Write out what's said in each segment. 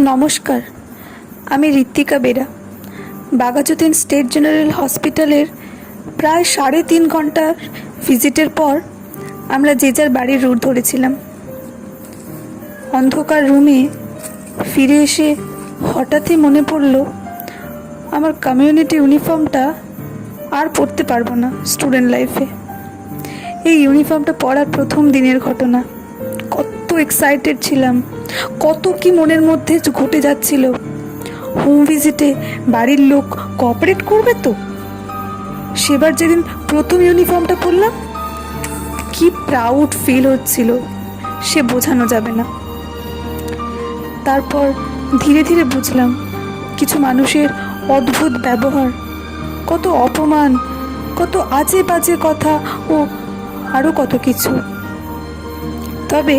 নমস্কার, আমি Ritwika Bera. Baghajatin state general হসপিটালের প্রায় 3.5 ঘন্টার ভিজিটের পর আমরা যে যার বাড়ির রুট ধরেছিলাম। অন্ধকার রুমে ফিরে এসে হঠাৎই মনে পড়ল আমার কমিউনিটি ইউনিফর্মটা আর পরতে পারবো না স্টুডেন্ট লাইফে। এই ইউনিফর্মটা পরার প্রথম দিনের ঘটনা। কত এক্সাইটেড ছিলাম, কত কি মনের মধ্যে ঘটে যাচ্ছিল। হোম ভিজিটে বাড়ির লোক কোঅপারেট করবে তো? সেবার যেদিন প্রথম ইউনিফর্মটা পরলাম, কি প্রাউড ফিল হচ্ছিল সে বোঝানো যাবে না। তারপর ধীরে ধীরে বুঝলাম কিছু মানুষের অদ্ভুত ব্যবহার, কত অপমান, কত আজে বাজে কথা ও আরও কত কিছু। তবে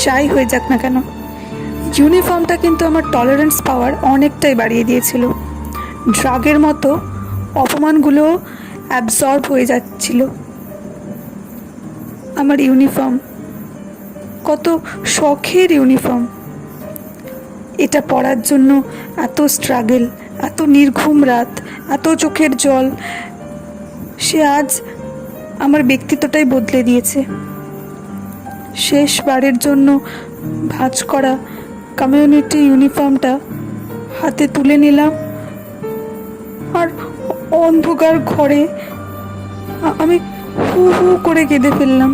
যাই হয়ে যাক না কেন, ইউনিফর্মটা কিন্তু আমার টলারেন্স পাওয়ার অনেকটাই বাড়িয়ে দিয়েছিল। ড্রাগের মতো অপমানগুলো অ্যাবজর্ব হয়ে যাচ্ছিল। আমার ইউনিফর্ম, কত শখের ইউনিফর্ম, এটা পরার জন্য এত স্ট্রাগল, এত নির্ঘুম রাত, এত চোখের জল, সে আজ আমার ব্যক্তিত্বটাই বদলে দিয়েছে। শেষবারের জন্য ভাঁজ করা কমিউনিটি ইউনিফর্মটা হাতে তুলে নিলাম, আর অন্ধকার ঘরে আমি হু হু করে কেঁদে ফেললাম।